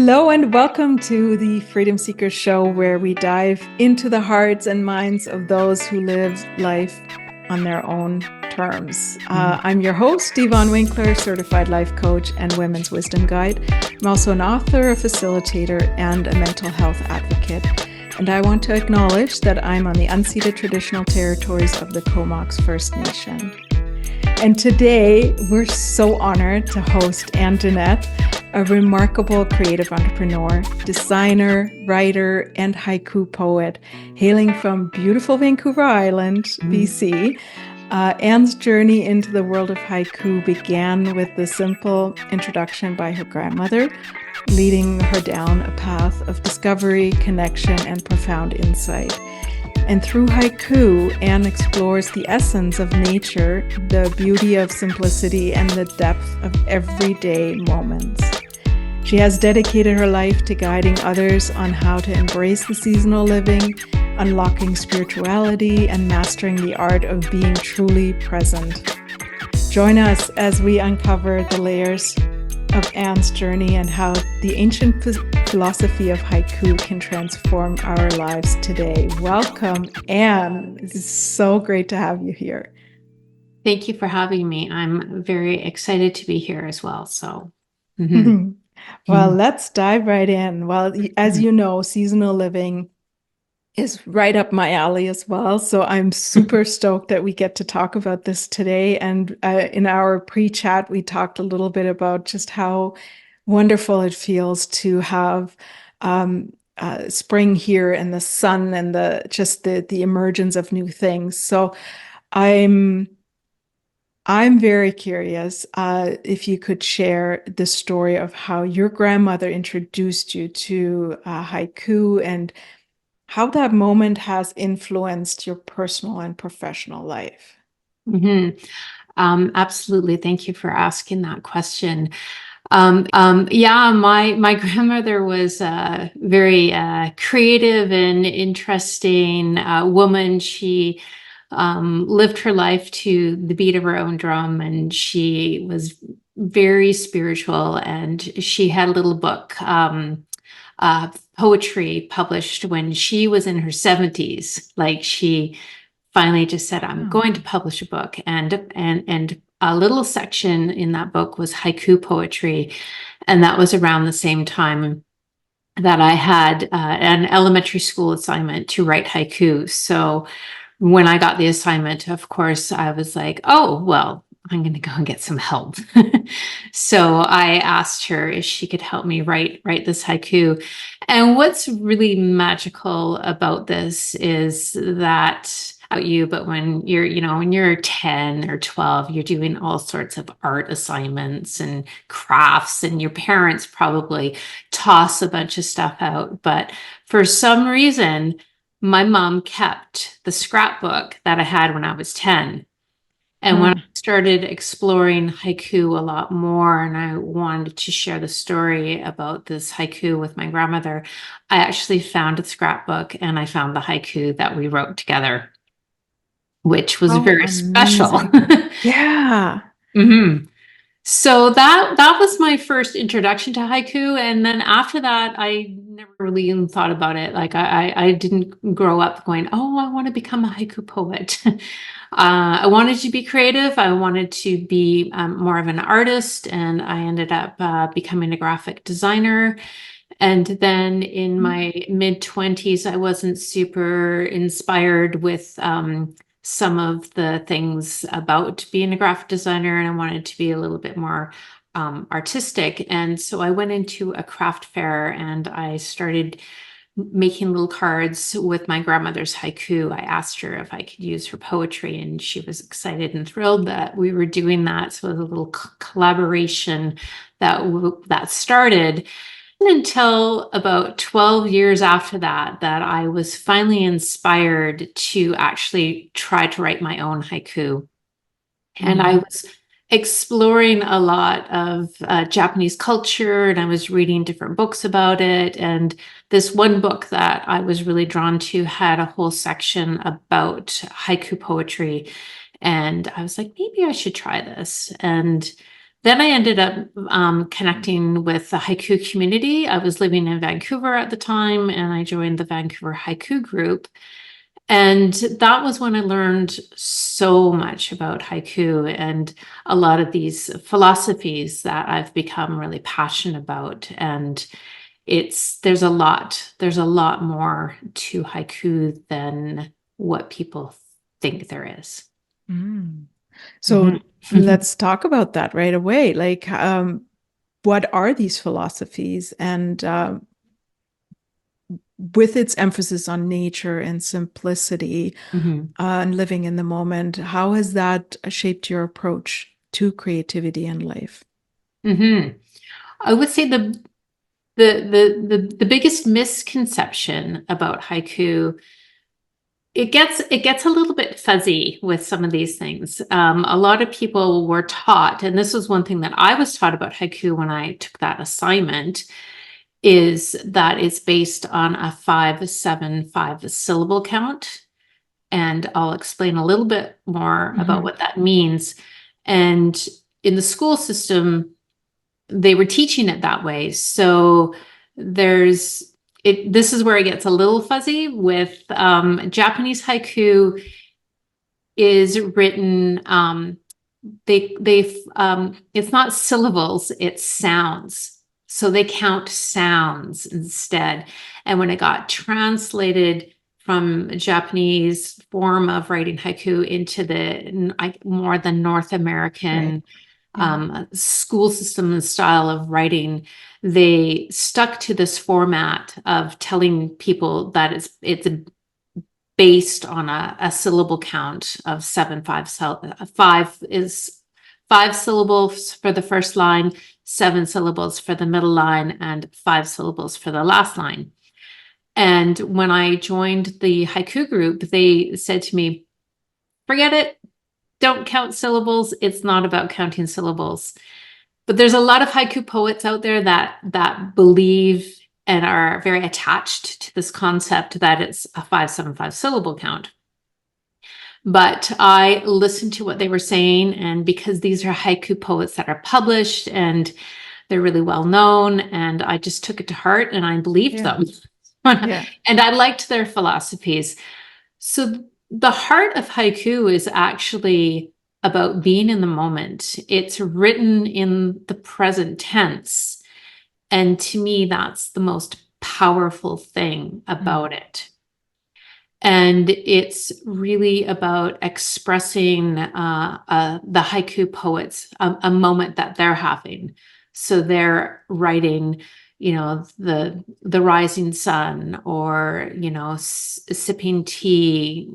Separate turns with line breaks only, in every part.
Hello and welcome to the Freedom Seekers Show, where we dive into the hearts and minds of those who live life on their own terms. I'm your host, Yvonne Winkler, certified life coach and women's wisdom guide. I'm also an author, a facilitator, and a mental health advocate. And I want to acknowledge that I'm on the unceded traditional territories of the Comox First Nation. And today, we're so honored to host Anne Dunnett, a remarkable creative entrepreneur, designer, writer, and haiku poet, hailing from beautiful Vancouver Island, BC. Anne's journey into the world of haiku began with the simple introduction by her grandmother, leading her down a path of discovery, connection, and profound insight. And through haiku, Anne explores the essence of nature, the beauty of simplicity, and the depth of everyday moments. She has dedicated her life to guiding others on how to embrace the seasonal living, unlocking spirituality, and mastering the art of being truly present. Join us as we uncover the layers of Anne's journey and how the ancient philosophy of haiku can transform our lives today. Welcome, Anne. It is so great to have you here.
Thank you for having me. I'm very excited to be here as well.
Well, let's dive right in. Well, as you know, seasonal living is right up my alley as well. So I'm super stoked that we get to talk about this today. And in our pre-chat, we talked a little bit about just how wonderful it feels to have spring here and the sun and the emergence of new things. So I'm very curious if you could share the story of how your grandmother introduced you to haiku and how that moment has influenced your personal and professional life.
Absolutely. Thank you for asking that question. My grandmother was a very creative and interesting woman. She lived her life to the beat of her own drum, and she was very spiritual. And she had a little book, poetry published when she was in her 70s. Like, she finally just said, I'm going to publish a book. And a little section in that book was haiku poetry. And that was around the same time that I had an elementary school assignment to write haiku. So when I got the assignment, of course, I was like, oh, well, I'm going to go and get some help. So I asked her if she could help me write this haiku. And what's really magical about this is that but when you're 10 or 12, you're doing all sorts of art assignments and crafts, and your parents probably toss a bunch of stuff out. But for some reason, my mom kept the scrapbook that I had when I was 10. And when I started exploring haiku a lot more, and I wanted to share the story about this haiku with my grandmother, I actually found a scrapbook and I found the haiku that we wrote together, which was very special.
Yeah.
So that was my first introduction to haiku. And then after that, I never really even thought about it. Like, I didn't grow up going, oh, I want to become a haiku poet. I wanted to be creative. I wanted to be more of an artist. And I ended up becoming a graphic designer. And then in my mid-20s, I wasn't super inspired with some of the things about being a graphic designer, and I wanted to be a little bit more artistic. And so I went into a craft fair and I started making little cards with my grandmother's haiku. I asked her if I could use her poetry, and she was excited and thrilled that we were doing that. So it was a little collaboration that started. Until about 12 years after that I was finally inspired to actually try to write my own haiku. And I was exploring a lot of Japanese culture, and I was reading different books about it. And this one book that I was really drawn to had a whole section about haiku poetry. And I was like, maybe I should try this. And Then I ended up connecting with the haiku community. I was living in Vancouver at the time, and I joined the Vancouver Haiku group. And that was when I learned so much about haiku and a lot of these philosophies that I've become really passionate about. And there's a lot more to haiku than what people think there is.
So let's talk about that right away. Like, what are these philosophies? And with its emphasis on nature and simplicity and living in the moment, how has that shaped your approach to creativity and life?
I would say the biggest misconception about haiku, it gets a little bit fuzzy with some of these things. A lot of people were taught, and this was one thing that I was taught about haiku when I took that assignment, is that it's based on a 5-7-5 syllable count. And I'll explain a little bit more about what that means. And in the school system, they were teaching it that way. So this is where it gets a little fuzzy with Japanese haiku is written, it's not syllables, it's sounds. So they count sounds instead. And when it got translated from Japanese form of writing haiku into the more the North American school system and style of writing, they stuck to this format of telling people that it's based on a syllable count of 7-5. 5 is 5 syllables for the first line, 7 syllables for the middle line, and 5 syllables for the last line. And when I joined the haiku group, they said to me, forget it, don't count syllables. It's not about counting syllables. But there's a lot of haiku poets out there that believe and are very attached to this concept that it's a 5-7-5 syllable count. But I listened to what they were saying, and because these are haiku poets that are published and they're really well known, and I just took it to heart and I believed them. And I liked their philosophies. So the heart of haiku is actually about being in the moment. It's written in the present tense. And to me, that's the most powerful thing about it. And it's really about expressing the haiku poets, a moment that they're having. So they're writing, the rising sun, or, sipping tea,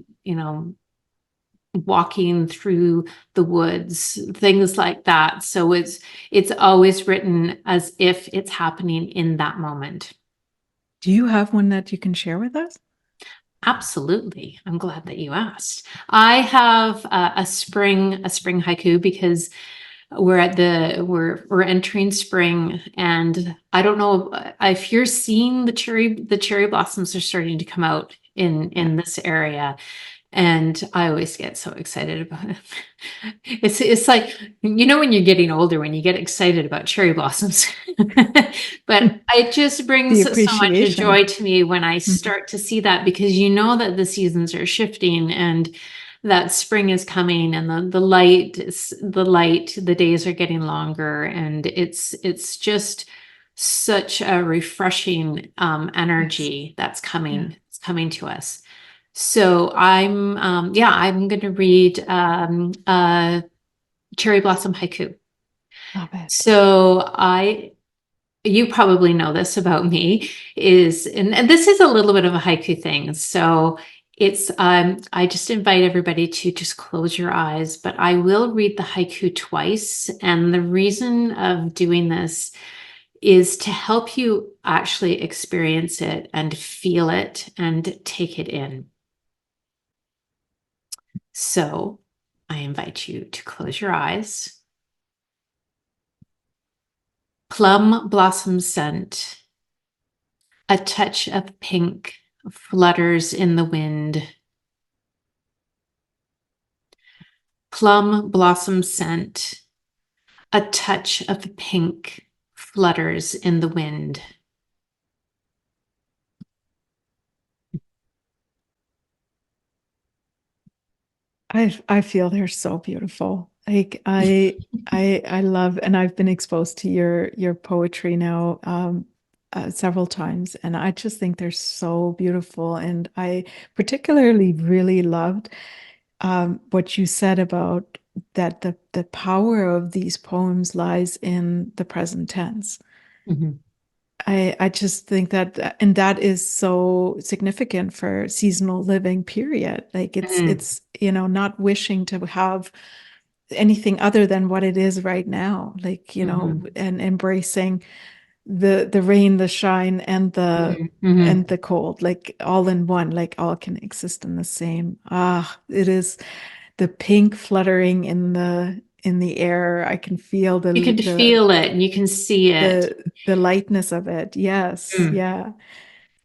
walking through the woods, things like that. So it's always written as if it's happening in that moment.
Do you have one that you can share with us?
Absolutely. I'm glad that you asked. I have a spring haiku because we're entering spring, and I don't know if you're seeing the cherry blossoms are starting to come out in this area. And I always get so excited about it. It's like, when you're getting older, when you get excited about cherry blossoms. But it just brings so much joy to me when I start to see that, because that the seasons are shifting and that spring is coming, and the days are getting longer, and it's just such a refreshing energy that's coming to us. So I'm going to read cherry blossom haiku.
Love it.
So you probably know this about me, and this is a little bit of a haiku thing. So it's I just invite everybody to just close your eyes, but I will read the haiku twice. And the reason of doing this is to help you actually experience it and feel it and take it in. So I invite you to close your eyes. Plum blossom scent. A touch of pink flutters in the wind. Plum blossom scent. a touch of pink flutters in the wind.
I feel they're so beautiful. Like I love, and I've been exposed to your poetry now several times, and I just think they're so beautiful. And I particularly really loved what you said about that the power of these poems lies in the present tense.
Mhm.
I just think that, and that is so significant for seasonal living, period. Like
Mhm.
it's, not wishing to have anything other than what it is right now. Like,
Mhm.
and embracing the rain, the shine,
Mhm. Mhm.
and the cold, like all in one, like all can exist in the same. It is the pink fluttering in the air. I can feel
You can feel it and you can see it.
the lightness of it. Yes.
Mm.
Yeah.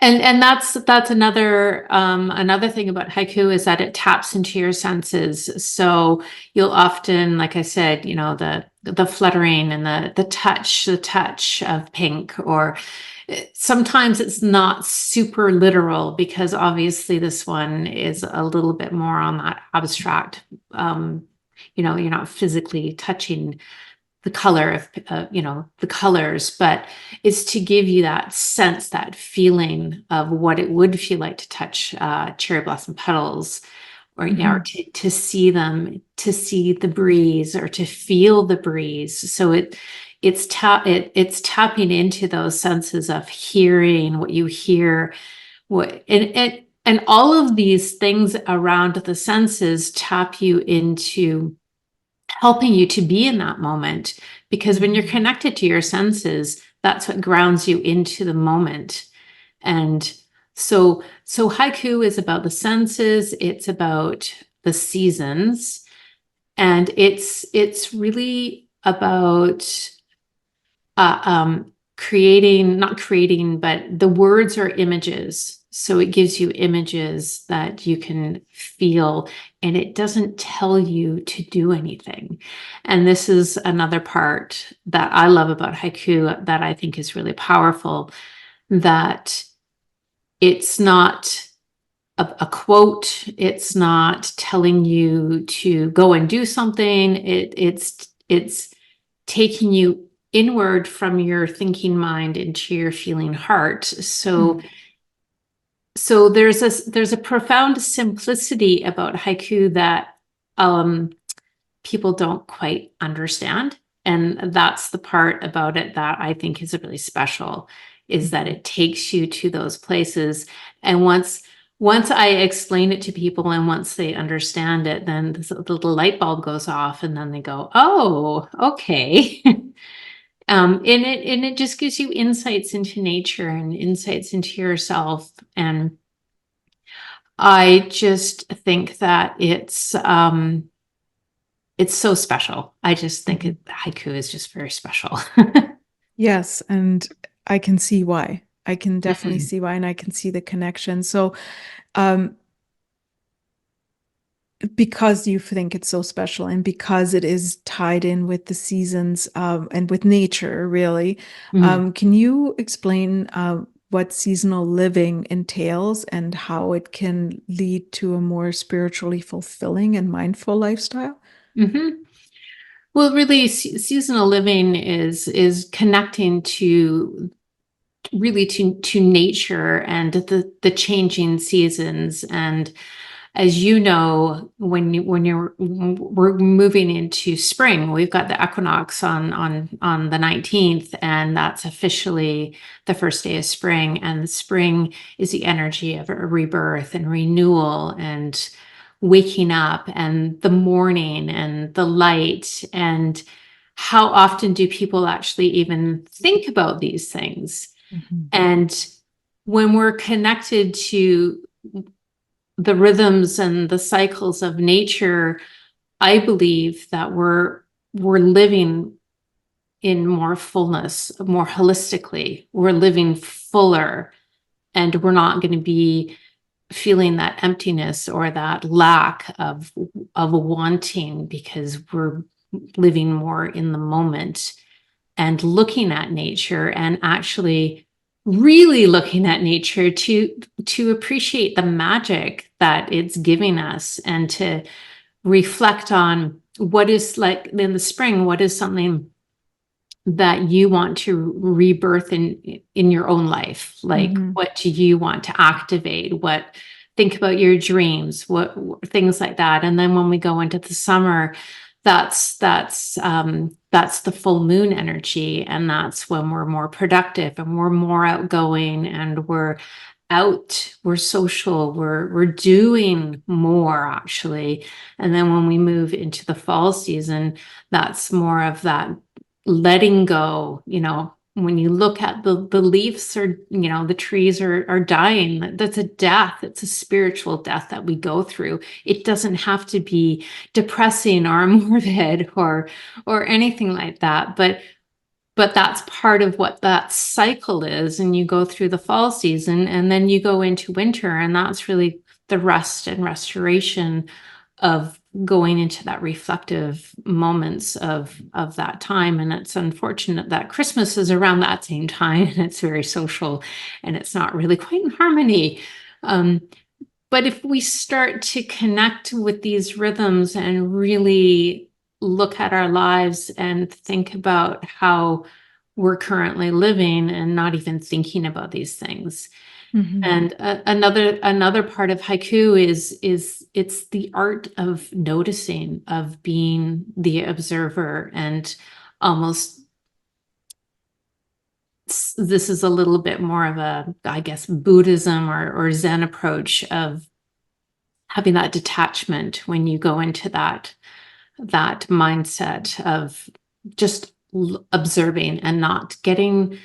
And that's another thing about haiku is that it taps into your senses. So you'll often, like I said, the fluttering and the touch of pink, or sometimes it's not super literal because obviously this one is a little bit more on that abstract. You're not physically touching the color of the colors, but it's to give you that sense, that feeling of what it would feel like to touch cherry blossom petals, or or
Mhm.
to see them, to see the breeze, or to feel the breeze. So it's tapping into those senses of hearing what you hear, what and all of these things around the senses tap you into helping you to be in that moment, because when you're
Mhm.
connected to your senses, that's what grounds you into the moment. And so haiku is about the senses, it's about the seasons, and it's really about creating, not creating, but the words are images. So it gives you images that you can feel, and it doesn't tell you to do anything. And this is another part that I love about haiku that I think is really powerful, that it's not a quote, it's not telling you to go and do something. It's taking you inward from your thinking mind into your feeling heart. So
Mhm.
so there's a profound simplicity about haiku that people don't quite understand. And that's the part about it that I think is really special, is that
Mhm.
it takes you to those places. And once I explain it to people and once they understand it, then the light bulb goes off and then they go, oh, okay. And it just gives you insights into nature and insights into yourself. And I just think that it's so special. I just think
Mhm.
haiku is just very special.
Yes, and I can see why. I can definitely
Mhm.
see why, and I can see the connection. So, um, because you think it's so special and because it is tied in with the seasons and with nature, really,
Mhm.
can you explain what seasonal living entails and how it can lead to a more spiritually fulfilling and mindful lifestyle?
Mhm. Well, really, seasonal living is connecting to really to nature and the changing seasons. And as you know, we're moving into spring, we've got the equinox on the 19th, and that's officially the first day of spring. And spring is the energy of a rebirth and renewal and waking up and the morning and the light. And how often do people actually even think about these things?
Mhm.
And when we're connected to the rhythms and the cycles of nature, I believe that we're living in more fullness, more holistically. We're living fuller, and we're not going to be feeling that emptiness or that lack of wanting, because living more in the moment and looking at nature, and actually really looking at nature to appreciate the magic that it's giving us, and to reflect on what is, like in the spring, what is something that you want to rebirth in your own life. Like, what do you want to activate? Think about your dreams, what things like that. And then when we go into the summer, that's the full moon energy, and that's when we're more productive and we're more outgoing and we're social, we're doing more, actually. And then when we move into the fall season, that's more of that letting go. When you look at the leaves, or the trees are dying, that's a death. It's a spiritual death that we go through. It doesn't have to be depressing or morbid or anything like that, but that's part of what that cycle is. And you go through the fall season, and then you go into winter, and that's really the rest and restoration of going into that reflective moments of that time. And it's unfortunate that Christmas is around that same time, and it's very social, and it's not really quite in harmony. But if we start to connect with these rhythms and really look at our lives and think about how we're currently living, and not even thinking about these things. And another part of haiku is it's the art of noticing, of being the observer, and almost, this is a little bit more of a, I guess, Buddhism or Zen approach of having that detachment when you go into that mindset of just observing and not getting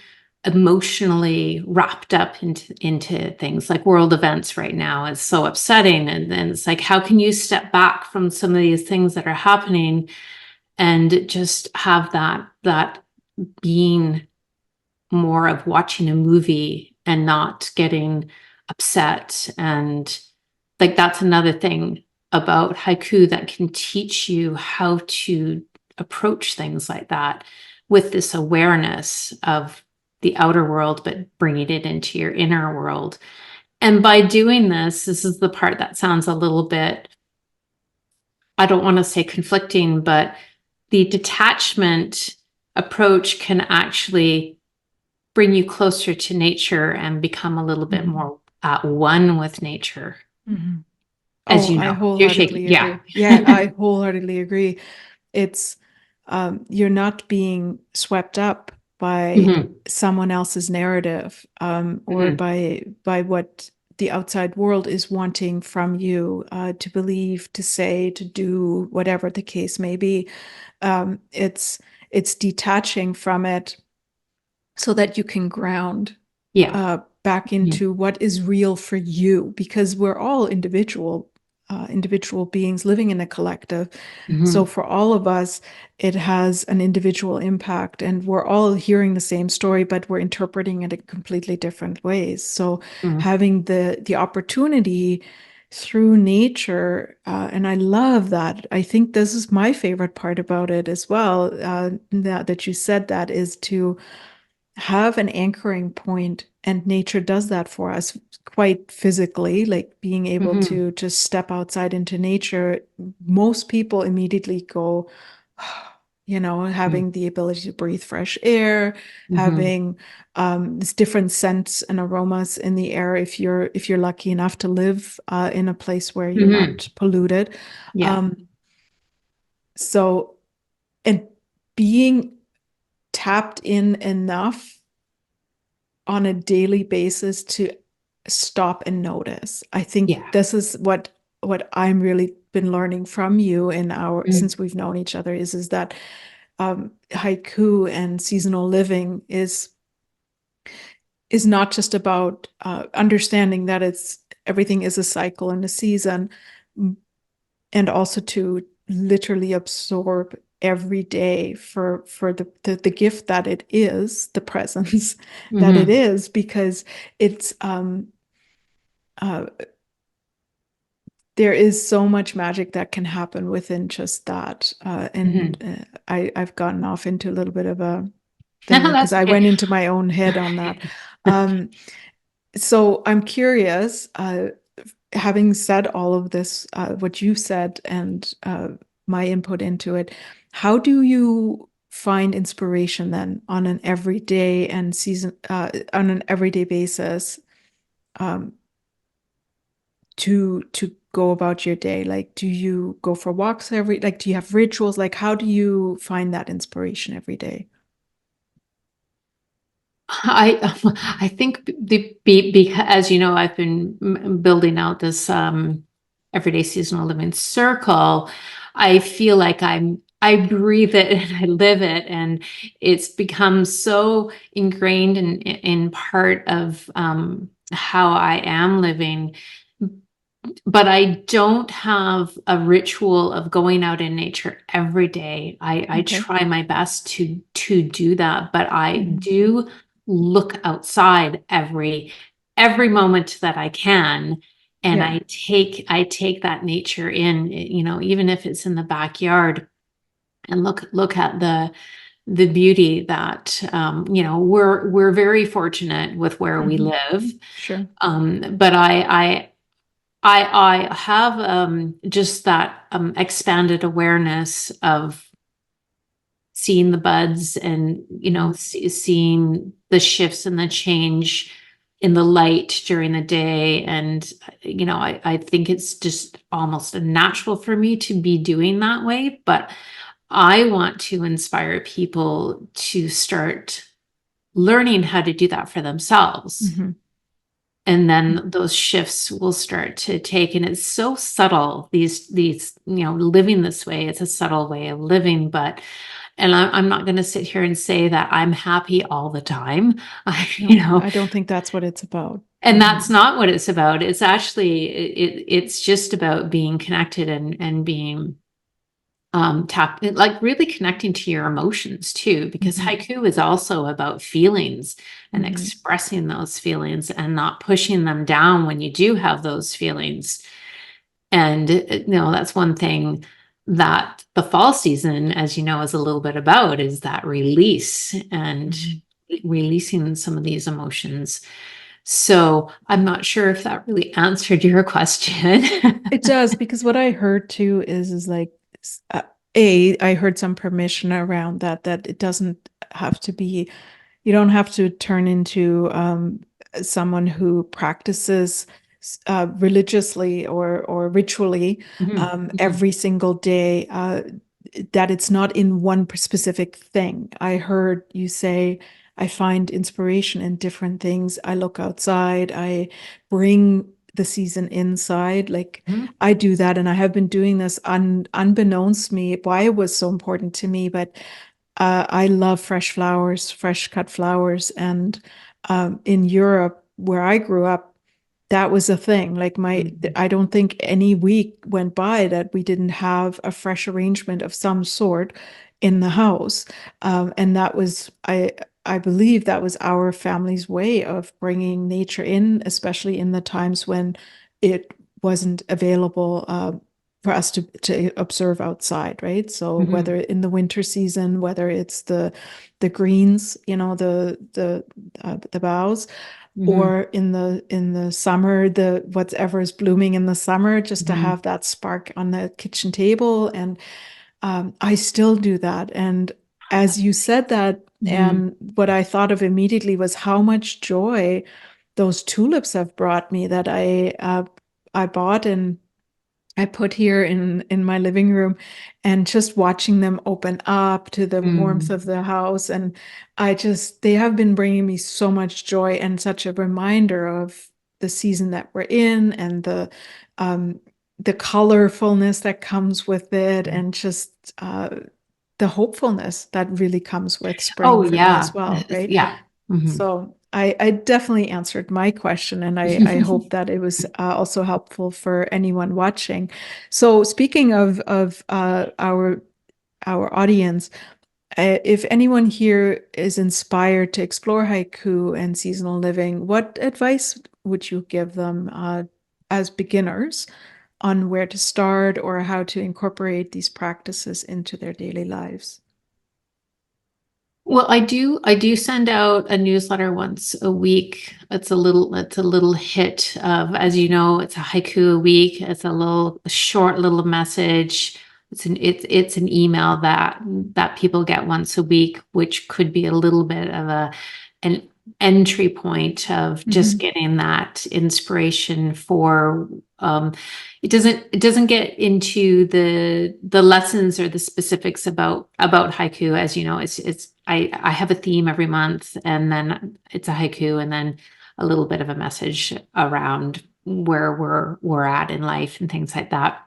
emotionally wrapped up into things. Like world events right now is so upsetting, and then it's like, how can you step back from some of these things that are happening and just have that being more of watching a movie and not getting upset. And like, that's another thing about haiku that can teach you how to approach things like that, with this awareness of the outer world, but bringing it into your inner world. And by doing this is the part that sounds a little bit, I don't want to say conflicting, but the detachment approach can actually bring you closer to nature and become a little bit more at one with nature. As
Oh,
you
I
know, you're shaking.
wholeheartedly
Yeah.
agree. Yeah, I wholeheartedly agree. It's you're not being swept up by someone else's narrative, or by what the outside world is wanting from you, to believe, to say, to do, whatever the case may be. It's detaching from it so that you can ground
Yeah.
back into what is real for you, because we're all individual beings living in a collective. So for all of us, it has an individual impact, and we're all hearing the same story, but we're interpreting it in completely different ways. So having the opportunity through nature, and I love that. I think this is my favorite part about it as well, that you said, that is to have an anchoring point, and nature does that for us quite physically, like being able to just step outside into nature. Most people immediately go, having the ability to breathe fresh air, having this different scents and aromas in the air, if you're lucky enough to live in a place where you're not polluted.
Yeah.
So, and being tapped in enough on a daily basis to stop and notice. I think
Yeah.
this is what I'm really been learning from you in our since we've known each other, is that haiku and seasonal living is not just about understanding that everything is a cycle and a season, and also to literally absorb every day for the gift that it is, the presence that it is, because it's there is so much magic that can happen within just that. And
Mhm.
I've gotten off into a little bit of a thing because
That's
I
okay.
went into my own head on that. Um, so I'm curious, having said all of this, what you said and my input into it, how do you find inspiration then on an everyday and on an everyday basis, um, to go about your day? Like, do you go for walks like, do you have rituals? Like, how do you find that inspiration every day?
I think because, as you know, I've been building out this everyday seasonal living circle. I feel like I breathe it and I live it, and it's become so ingrained in part of how I am living. But I don't have a ritual of going out in nature every day. I
Okay.
try my best to do that, but I
Mhm.
do look outside every moment that I can, and
Yeah.
I take that nature in, even if it's in the backyard, and look at the beauty that we're very fortunate with where we
Mhm.
live.
Sure.
But I have just that expanded awareness of seeing the buds, and
Mhm.
seeing the shifts and the change in the light during the day. And I think it's just almost a natural for me to be doing that way, but I want to inspire people to start learning how to do that for themselves,
Mhm.
and then those shifts will start to take. And it's so subtle, these living this way. It's a subtle way of living, but and I'm not going to sit here and say that I'm happy all the time. I, you
No,
know
I don't think that's what it's about.
and
Mhm.
that's not what it's about. It's actually it's just about being connected, and being like really connecting to your emotions too, because
Mhm.
haiku is also about feelings and
Mhm.
expressing those feelings and not pushing them down when you do have those feelings. And that's one thing that the fall season, as you know, is a little bit about, is that release and
Mhm.
releasing some of these emotions. So I'm not sure if that really answered your question.
It does, because what I heard too is like, uh, I heard some permission around that it doesn't have to be, you don't have to turn into someone who practices religiously or ritually
Mhm, mhm,
every single day. That it's not in one specific thing. I heard you say, I find inspiration in different things. I look outside. I bring the season inside. Like,
mhm,
I do that, and I have been doing this unbeknownst to me why it was so important to me. But I love fresh flowers, fresh cut flowers. And in Europe, where I grew up, that was a thing. Like,
mhm,
I don't think any week went by that we didn't have a fresh arrangement of some sort in the house. And that was, I believe that was our family's way of bringing nature in, especially in the times when it wasn't available for us to observe outside, right? So
mhm,
whether in the winter season, whether it's the greens, the boughs,
mhm,
or in the summer, the whatever is blooming in the summer, just to
mhm,
have that spark on the kitchen table. And I still do that. And as you said that,
mhm.
and what I thought of immediately was how much joy those tulips have brought me, that I bought and I put here in my living room, and just watching them open up to the warmth
Mm.
of the house. And they have been bringing me so much joy and such a reminder of the season that we're in, and um the colorfulness that comes with it, and just the hopefulness that really comes with spring
Oh
for me
yeah.
as well, right?
Yeah. Mhm.
So I definitely answered my question, and I hope that it was also helpful for anyone watching. So speaking of our audience, if anyone here is inspired to explore haiku and seasonal living, what advice would you give them as beginners on where to start or how to incorporate these practices into their daily lives?
Well, I do send out a newsletter once a week. It's a little hit of, as you know, it's a haiku a week. It's a short little message. It's an email that people get once a week, which could be a little bit of an entry point of just getting that inspiration for it doesn't get into the lessons or the specifics about haiku. As you know, I have a theme every month, and then it's a haiku, and then a little bit of a message around where we're at in life and things like that.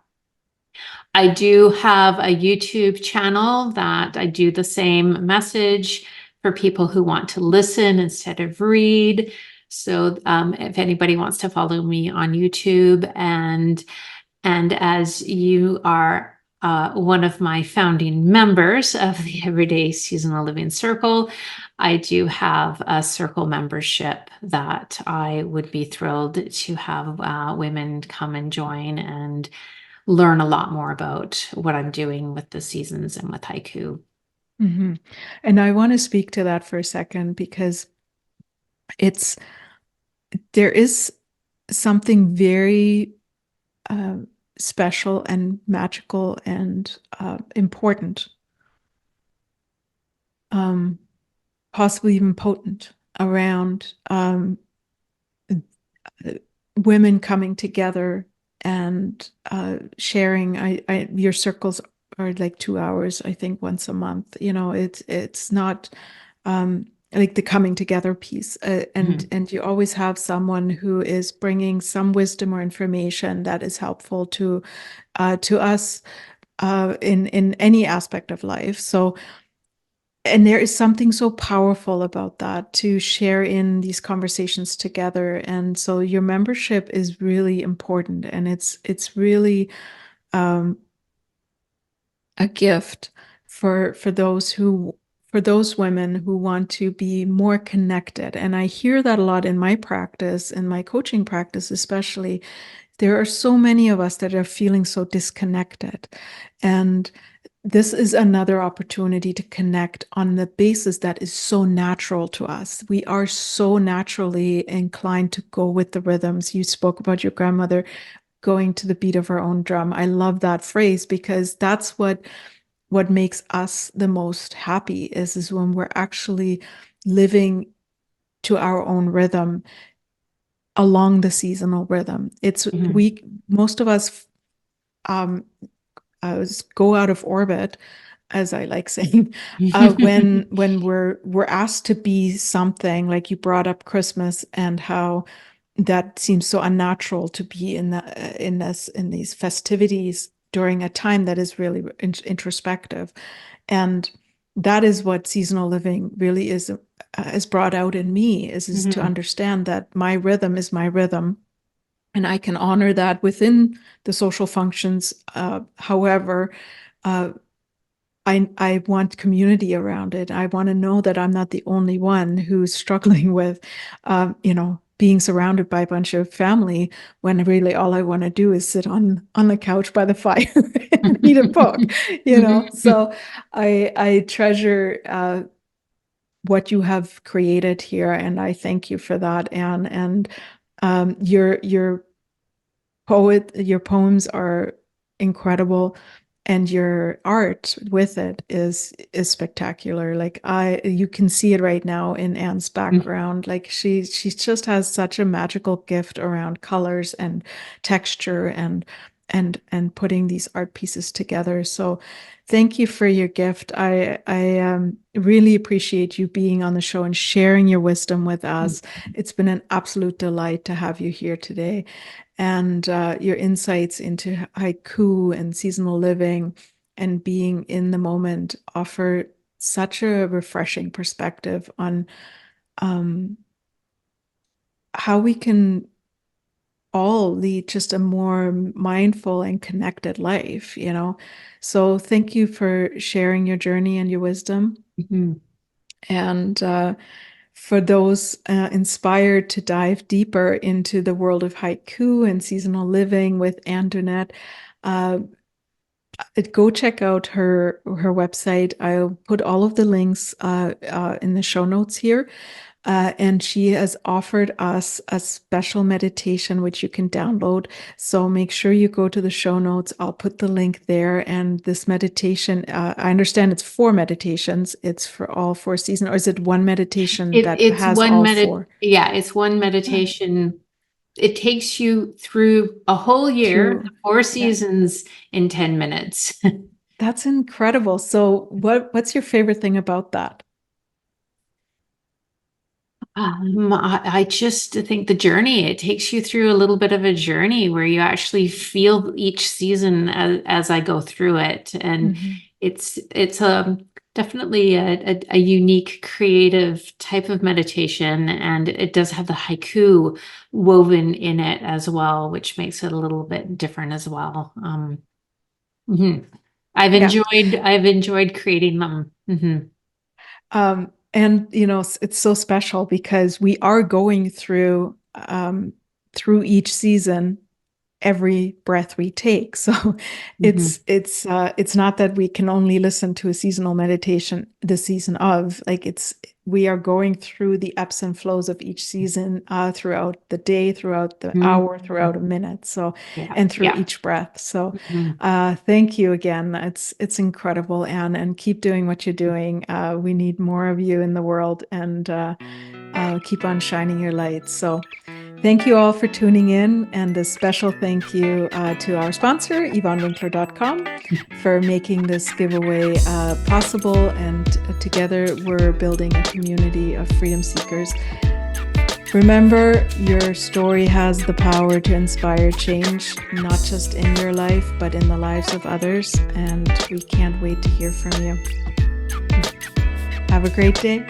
I do have a YouTube channel that I do the same message for people who want to listen instead of read. So if anybody wants to follow me on YouTube, and as you are one of my founding members of the Everyday Seasonal Living Circle, I do have a circle membership that I would be thrilled to have women come and join and learn a lot more about what I'm doing with the seasons and with haiku.
And I want to speak to that for a second, because there is something very special and magical and important, possibly even potent, around women coming together and sharing. Your circles are like 2 hours, I think, once a month. It's not like the coming together piece, and you always have someone who is bringing some wisdom or information that is helpful to us in any aspect of life. So, and there is something so powerful about that, to share in these conversations together. And so your membership is really important, and it's really a gift for those women who want to be more connected. And I hear that a lot in my practice, in my coaching practice especially. There are so many of us that are feeling so disconnected, and this is another opportunity to connect on the basis that is so natural to us. We are so naturally inclined to go with the rhythms. You spoke about your grandmother going to the beat of her own drum. I love that phrase, because that's what makes us the most happy is when we're actually living to our own rhythm, along the seasonal rhythm. Most of us go out of orbit, as I like saying, when we're asked to be something. Like you brought up Christmas and how that seems so unnatural to be in these festivities during a time that is really introspective. And that is what seasonal living really is brought out in me, is to understand that my rhythm is my rhythm, and I can honor that within the social functions. However, I want community around it. I want to know that I'm not the only one who's struggling with, being surrounded by a bunch of family, when really all I want to do is sit on the couch by the fire and read a book. So I treasure what you have created here, and I thank you for that, Anne. And your poems are incredible, and your art with it is spectacular. Like you can see it right now in Anne's background. Like she just has such a magical gift around colors and texture and putting these art pieces together. So thank you for your gift. I really appreciate you being on the show and sharing your wisdom with us. It's been an absolute delight to have you here today. And your insights into haiku and seasonal living and being in the moment offer such a refreshing perspective on how we can all lead just a more mindful and connected life. So thank you for sharing your journey and your wisdom. And for those inspired to dive deeper into the world of haiku and seasonal living with Anne Dunnett, go check out her website. I'll put all of the links in the show notes here. And she has offered us a special meditation which you can download. So make sure you go to the show notes. I'll put the link there. And this meditation, I understand it's 4 meditations. It's for all 4 seasons, or is it one meditation that
It's
has
one
all 4?
Yeah, it's one meditation. It takes you through a whole year,
Through
4 seasons in 10 minutes.
That's incredible. So what's your favorite thing about that?
I just think the journey, it takes you through a little bit of a journey where you actually feel each season as I go through it. And it's definitely a unique, creative type of meditation. And it does have the haiku woven in it as well, which makes it a little bit different as well. I've enjoyed creating them.
And it's so special because we are going through each season every breath we take. So it's not that we can only listen to a seasonal meditation the season of, like, we are going through the ebbs and flows of each season throughout the day, throughout the hour, throughout a minute. So and through each breath. So thank you again. It's incredible, Anne, and keep doing what you're doing. We need more of you in the world, and keep on shining your light. So thank you all for tuning in, and a special thank you to our sponsor, YvonneWinkler.com, for making this giveaway possible. And together we're building a community of freedom seekers. Remember, your story has the power to inspire change, not just in your life, but in the lives of others. And we can't wait to hear from you. Have a great day.